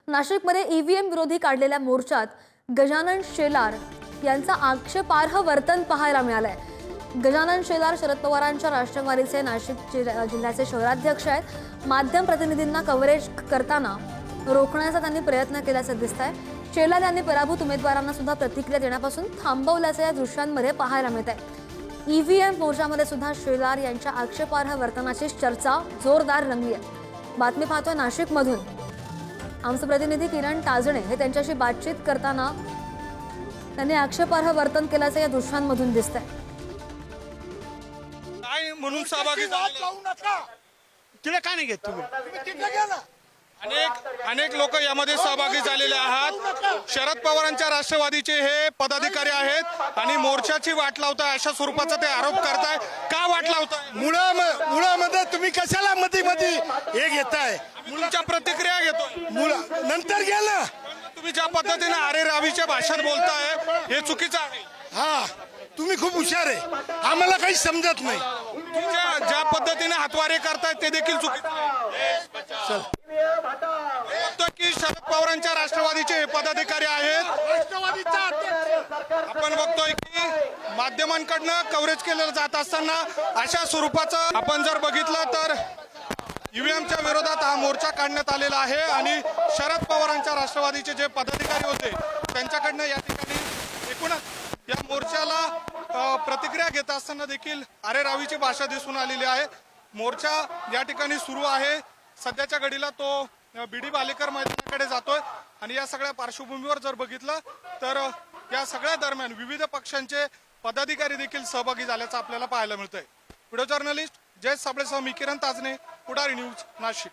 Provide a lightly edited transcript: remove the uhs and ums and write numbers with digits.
नाशिकमध्ये ईव्हीएम विरोधी काढलेल्या मोर्चात गजानन शेलार यांचा आक्षेपार्ह वर्तन पाहायला मिळालंय। गजानन शेलार शरद पवारांच्या राष्ट्रवादीचे नाशिक जिल्ह्याचे शहराध्यक्ष आहेत। माध्यम प्रतिनिधींना कव्हरेज करताना रोखण्याचा त्यांनी प्रयत्न केल्याचं दिसतंय। शेलार यांनी पराभूत उमेदवारांना सुद्धा प्रतिक्रिया देण्यापासून थांबवल्याचं या दृश्यांमध्ये पाहायला मिळतंय। ईव्हीएम मोर्चामध्ये सुद्धा शेलार यांच्या आक्षेपार्ह वर्तनाची चर्चा जोरदार रंगली आहे। बातमी पाहतोय नाशिकमधून आमचे प्रतिनिधी किरण ताजणे हे त्यांच्याशी बातचीत करताना त्यांनी आक्षेपार्ह वर्तन केल्याचं या दृश्यांमधून दिसतंय। काय म्हणून सहभागी तिला का नाही घेत तुम्ही? अनेक लोक यामध्ये सहभागी झालेले आहात। शरद पवारांच्या राष्ट्रवादीचे हे पदाधिकारी आहेत आणि मोर्चाची वाट लावताय अशा स्वरूपाचा ते आरोप करताय। का वाट लावताय? मुळामध्ये तुम्ही कशाला मध्ये हे घेताय? मुलाच्या प्रतिक्रिया घेतोय। नंतर घ्या ना। तुम्ही ज्या पद्धतीने आरे रावीच्या भाषेत बोलताय हे चुकीचं आहे। हा, तुम्ही खूप हुशार आहे, आम्हाला काही समजत नाही। ज्या पद्धतीने हातवारे करतायत ते देखील चुकीचं आहे। की शरद पवारांच्या राष्ट्रवादीचे हे पदाधिकारी आहेत। आपण बघतोय की माध्यमांकडनं कव्हरेज केलं जात असताना अशा स्वरूपाचं आपण जर बघितलं तर ईव्हीएमच्या विरोधात हा मोर्चा काढण्यात आलेला आहे आणि शरद पवारांच्या राष्ट्रवादीचे जे पदाधिकारी होते त्यांच्याकडनं या ठिकाणी एकूणच या मोर्चाला प्रतिक्रिया घेत असताना देखील अरे रावीची भाषा दिसून आलेली आहे। मोर्चा या ठिकाणी सुरू आहे। सध्याच्या घडीला तो बीडी बालेकर मैदानाकडे जातोय आणि या सगळ्या पार्श्वभूमीवर जर बघितलं तर या सगळ्या दरम्यान विविध पक्षांचे पदाधिकारी देखील सहभागी झाल्याचं आपल्याला पाहायला मिळतंय। व्हिडिओ जर्नलिस्ट जय साबळेसह मी किरण ताजणे, पुढारी न्यूज, नाशिक।